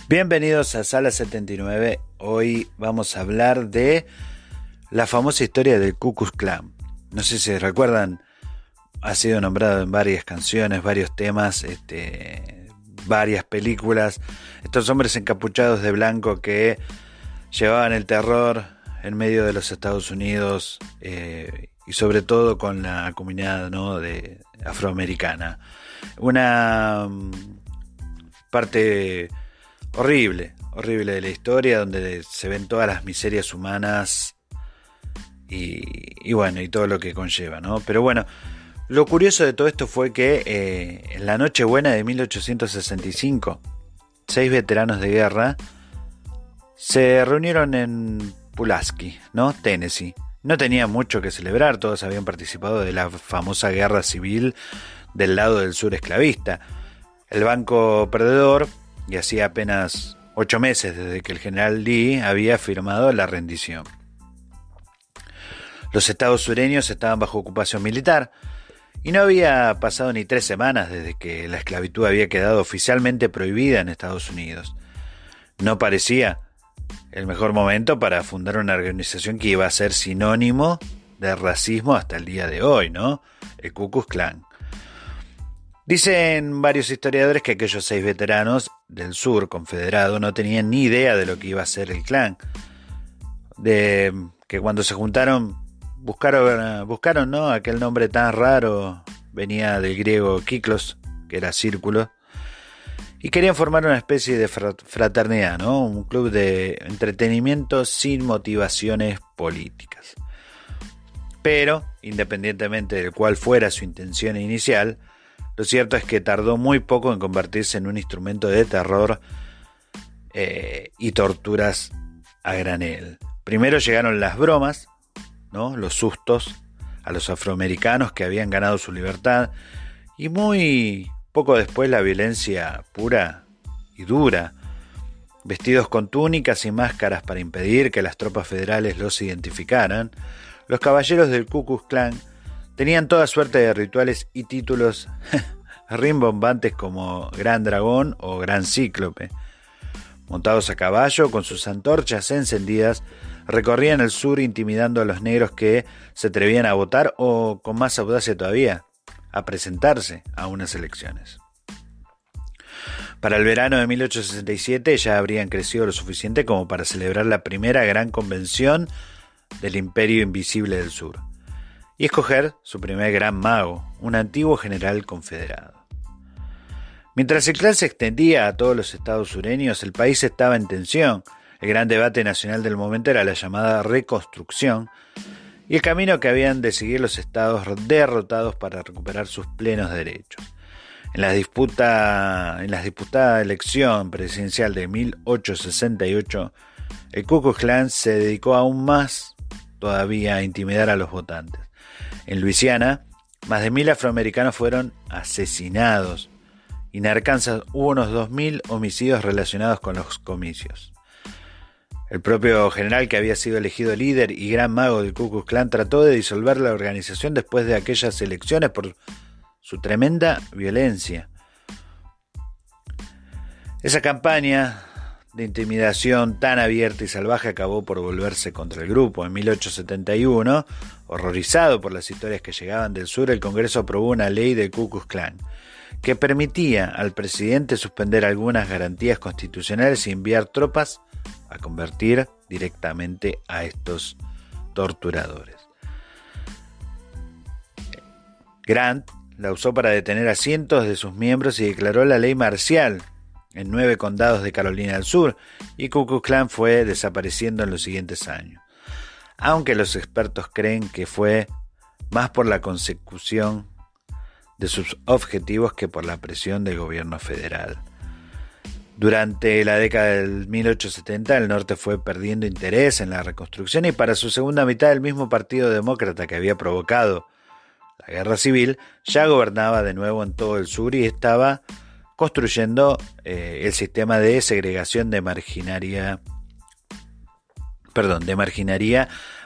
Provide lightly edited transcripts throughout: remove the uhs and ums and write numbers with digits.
Bienvenidos a Sala 79. Hoy vamos a hablar de la famosa historia del Ku Klux Klan. No sé si recuerdan, ha sido nombrado en varias canciones, varios temas, varias películas. Estos hombres encapuchados de blanco que llevaban el terror en medio de los Estados Unidos y sobre todo con la comunidad, ¿no?, de afroamericana. Una parte horrible de la historia, donde se ven todas las miserias humanas y bueno, y todo lo que conlleva, ¿no? Pero bueno, lo curioso de todo esto fue que en la Nochebuena de 1865, 6 veteranos de guerra se reunieron en Pulaski, ¿no?, Tennessee. No tenían mucho que celebrar, todos habían participado de la famosa guerra civil del lado del sur esclavista. El banco perdedor, y hacía apenas 8 meses desde que el general Lee había firmado la rendición. Los estados sureños estaban bajo ocupación militar y no había pasado ni 3 semanas desde que la esclavitud había quedado oficialmente prohibida en Estados Unidos. No parecía el mejor momento para fundar una organización que iba a ser sinónimo de racismo hasta el día de hoy, ¿no? El Ku Klux Klan. Dicen varios historiadores que aquellos 6 veteranos del sur confederado no tenían ni idea de lo que iba a ser el Klan. De que cuando se juntaron buscaron, ¿no?, aquel nombre tan raro, venía del griego kiklos, que era círculo, y querían formar una especie de fraternidad, ¿no?, un club de entretenimiento sin motivaciones políticas. Pero, independientemente de cuál fuera su intención inicial, lo cierto es que tardó muy poco en convertirse en un instrumento de terror y torturas a granel. Primero llegaron las bromas, ¿no?, los sustos a los afroamericanos que habían ganado su libertad, y muy poco después la violencia pura y dura. Vestidos con túnicas y máscaras para impedir que las tropas federales los identificaran, los caballeros del Ku Klux Klan tenían toda suerte de rituales y títulos rimbombantes como Gran Dragón o Gran Cíclope. Montados a caballo, con sus antorchas encendidas, recorrían el sur intimidando a los negros que se atrevían a votar o, con más audacia todavía, a presentarse a unas elecciones. Para el verano de 1867 ya habrían crecido lo suficiente como para celebrar la primera gran convención del Imperio Invisible del Sur y escoger su primer gran mago, un antiguo general confederado. Mientras el Klan se extendía a todos los estados sureños, el país estaba en tensión. El gran debate nacional del momento era la llamada Reconstrucción y el camino que habían de seguir los estados derrotados para recuperar sus plenos derechos. En la disputada elección presidencial de 1868, el Ku Klux Klan se dedicó aún más todavía a intimidar a los votantes. En Luisiana, más de 1.000 afroamericanos fueron asesinados y en Arkansas hubo unos 2.000 homicidios relacionados con los comicios. El propio general, que había sido elegido líder y gran mago del Ku Klux Klan, trató de disolver la organización después de aquellas elecciones por su tremenda violencia. Esa campaña de intimidación tan abierta y salvaje acabó por volverse contra el grupo. En 1871, horrorizado por las historias que llegaban del sur, el Congreso aprobó una ley del Ku Klux Klan que permitía al presidente suspender algunas garantías constitucionales y enviar tropas a convertir directamente a estos torturadores. Grant la usó para detener a cientos de sus miembros y declaró la ley marcial en 9 condados de Carolina del Sur, y Ku Klux Klan fue desapareciendo en los siguientes años, aunque los expertos creen que fue más por la consecución de sus objetivos que por la presión del gobierno federal. Durante la década del 1870, el norte fue perdiendo interés en la reconstrucción y para su segunda mitad el mismo partido demócrata que había provocado la guerra civil ya gobernaba de nuevo en todo el sur y estaba construyendo el sistema de segregación de marginaría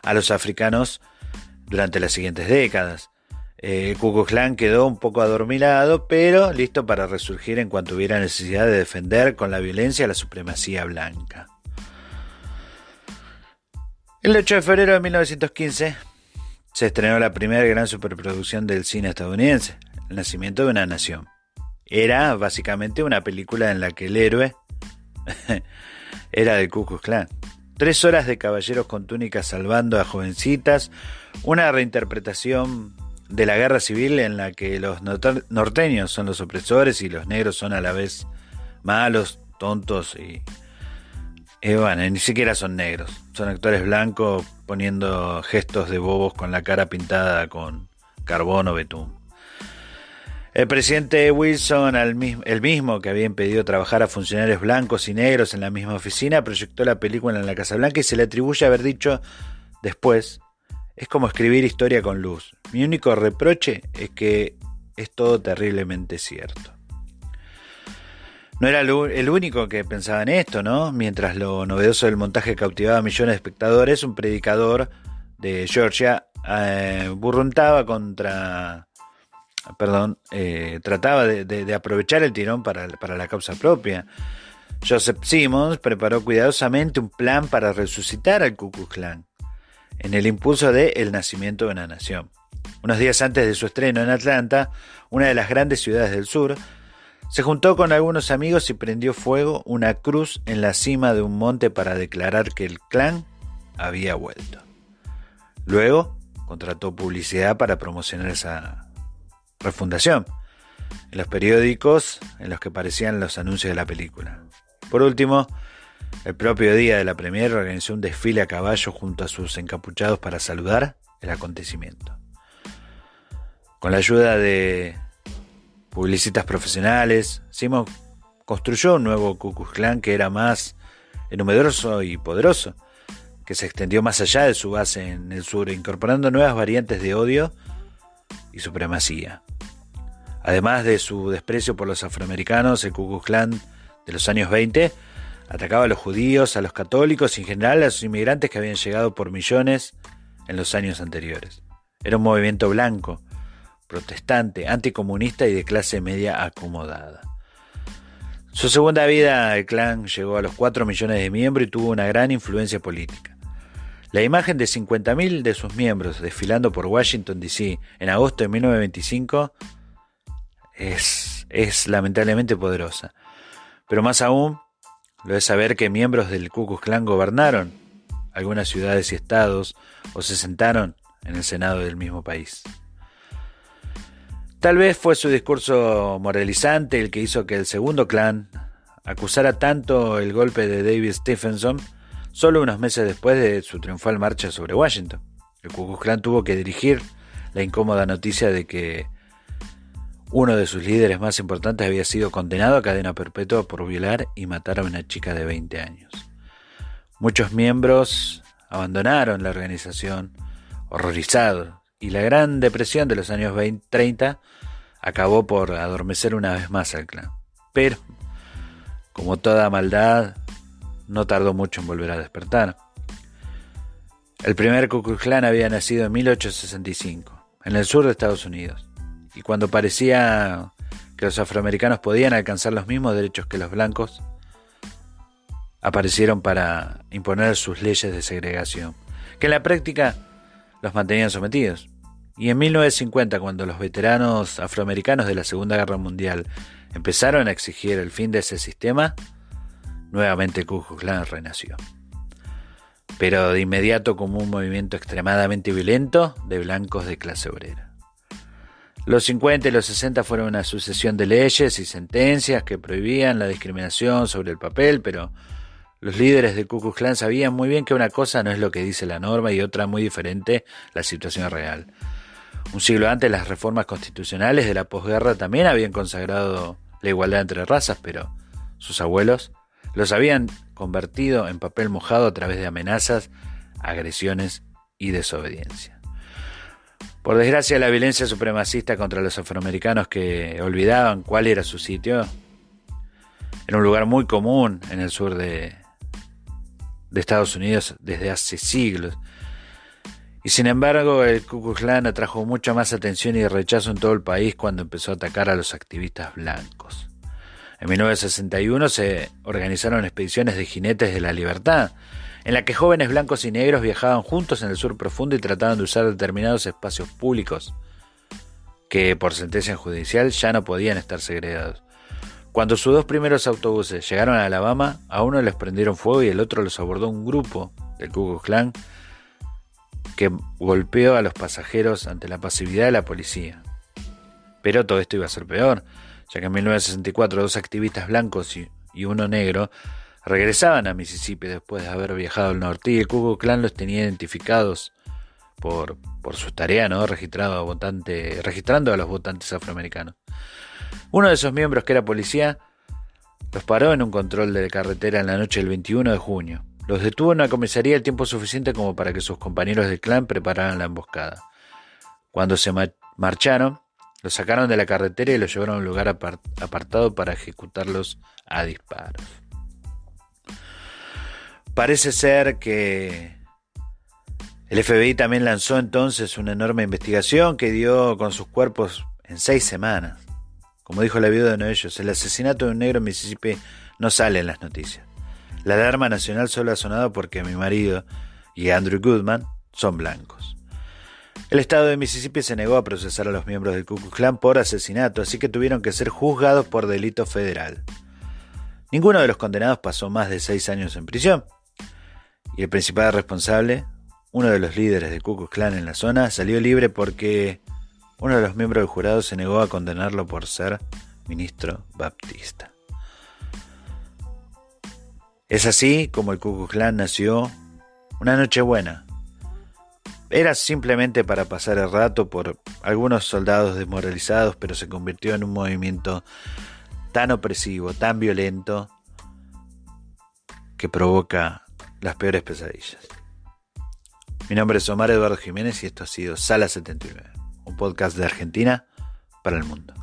a los africanos durante las siguientes décadas. El Ku Klux Klan quedó un poco adormilado, pero listo para resurgir en cuanto hubiera necesidad de defender con la violencia la supremacía blanca. El 8 de febrero de 1915 se estrenó la primera gran superproducción del cine estadounidense, El nacimiento de una nación. Era básicamente una película en la que el héroe era del Ku Klux Klan. 3 horas de caballeros con túnicas salvando a jovencitas, una reinterpretación de la guerra civil en la que los norteños son los opresores y los negros son a la vez malos, tontos y bueno, ni siquiera son negros, son actores blancos poniendo gestos de bobos con la cara pintada con carbón o betún. El presidente Wilson, el mismo que había impedido trabajar a funcionarios blancos y negros en la misma oficina, proyectó la película en la Casa Blanca y se le atribuye haber dicho después: es como escribir historia con luz. Mi único reproche es que es todo terriblemente cierto. No era el único que pensaba en esto, ¿no? Mientras lo novedoso del montaje cautivaba a millones de espectadores, un predicador de Georgia trataba de aprovechar el tirón para la causa propia. Joseph Simmons preparó cuidadosamente un plan para resucitar al Ku Klux Klan en el impulso de El nacimiento de una nación. Unos días antes de su estreno en Atlanta, una de las grandes ciudades del sur, se juntó con algunos amigos y prendió fuego una cruz en la cima de un monte para declarar que el Klan había vuelto. Luego contrató publicidad para promocionar esa refundación en los periódicos en los que aparecían los anuncios de la película. Por último, el propio día de la premiere organizó un desfile a caballo junto a sus encapuchados para saludar el acontecimiento. Con la ayuda de publicistas profesionales, Simmons construyó un nuevo Ku Klux Klan que era más numeroso y poderoso, que se extendió más allá de su base en el sur, incorporando nuevas variantes de odio y supremacía. Además de su desprecio por los afroamericanos, el Ku Klux Klan de los años 20 atacaba a los judíos, a los católicos y en general a los inmigrantes que habían llegado por millones en los años anteriores. Era un movimiento blanco, protestante, anticomunista y de clase media acomodada. Su segunda vida, el Klan llegó a los 4 millones de miembros y tuvo una gran influencia política. La imagen de 50.000 de sus miembros desfilando por Washington, D.C. en agosto de 1925 es lamentablemente poderosa. Pero más aún lo es saber que miembros del Ku Klux Klan gobernaron algunas ciudades y estados o se sentaron en el Senado del mismo país. Tal vez fue su discurso moralizante el que hizo que el segundo Klan acusara tanto el golpe de David Stephenson solo unos meses después de su triunfal marcha sobre Washington. El Ku Klux Klan tuvo que dirigir la incómoda noticia de que uno de sus líderes más importantes había sido condenado a cadena perpetua por violar y matar a una chica de 20 años. Muchos miembros abandonaron la organización horrorizados y la Gran Depresión de los años 30 acabó por adormecer una vez más al Klan. Pero, como toda maldad, no tardó mucho en volver a despertar. El primer Ku Klux Klan había nacido en 1865, en el sur de Estados Unidos. Y cuando parecía que los afroamericanos podían alcanzar los mismos derechos que los blancos, aparecieron para imponer sus leyes de segregación, que en la práctica los mantenían sometidos. Y en 1950, cuando los veteranos afroamericanos de la Segunda Guerra Mundial empezaron a exigir el fin de ese sistema, nuevamente el Ku Klux Klan renació. Pero de inmediato como un movimiento extremadamente violento de blancos de clase obrera. Los 50 y los 60 fueron una sucesión de leyes y sentencias que prohibían la discriminación sobre el papel, pero los líderes del Ku Klux Klan sabían muy bien que una cosa no es lo que dice la norma y otra muy diferente la situación real. Un siglo antes, las reformas constitucionales de la posguerra también habían consagrado la igualdad entre razas, pero sus abuelos los habían convertido en papel mojado a través de amenazas, agresiones y desobediencia. Por desgracia, la violencia supremacista contra los afroamericanos que olvidaban cuál era su sitio era un lugar muy común en el sur de Estados Unidos desde hace siglos. Y sin embargo, el Ku Klux Klan atrajo mucha más atención y rechazo en todo el país cuando empezó a atacar a los activistas blancos. En 1961 se organizaron expediciones de jinetes de la libertad, en la que jóvenes blancos y negros viajaban juntos en el sur profundo y trataban de usar determinados espacios públicos que por sentencia judicial ya no podían estar segregados. Cuando sus dos primeros autobuses llegaron a Alabama, a uno les prendieron fuego y el otro los abordó un grupo del Ku Klux Klan que golpeó a los pasajeros ante la pasividad de la policía. Pero todo esto iba a ser peor, ya que en 1964 dos activistas blancos y uno negro regresaban a Mississippi después de haber viajado al norte y el Ku Klux Klan los tenía identificados por sus tareas, ¿no? registrando a los votantes afroamericanos. Uno de esos miembros, que era policía, los paró en un control de carretera en la noche del 21 de junio. Los detuvo en una comisaría el tiempo suficiente como para que sus compañeros del Klan prepararan la emboscada. Cuando se marcharon, los sacaron de la carretera y los llevaron a un lugar apartado para ejecutarlos a disparos. Parece ser que el FBI también lanzó entonces una enorme investigación que dio con sus cuerpos en 6 semanas. Como dijo la viuda de uno de ellos, el asesinato de un negro en Mississippi no sale en las noticias. La alarma nacional solo ha sonado porque mi marido y Andrew Goodman son blancos. El estado de Mississippi se negó a procesar a los miembros del Ku Klux Klan por asesinato, así que tuvieron que ser juzgados por delito federal. Ninguno de los condenados pasó más de 6 años en prisión. Y el principal responsable, uno de los líderes del Ku Klux Klan en la zona, salió libre porque uno de los miembros del jurado se negó a condenarlo por ser ministro baptista. Es así como el Ku Klux Klan nació una noche buena. Era simplemente para pasar el rato por algunos soldados desmoralizados, pero se convirtió en un movimiento tan opresivo, tan violento, que provoca las peores pesadillas. Mi nombre es Omar Eduardo Jiménez y esto ha sido Sala 79, un podcast de Argentina para el mundo.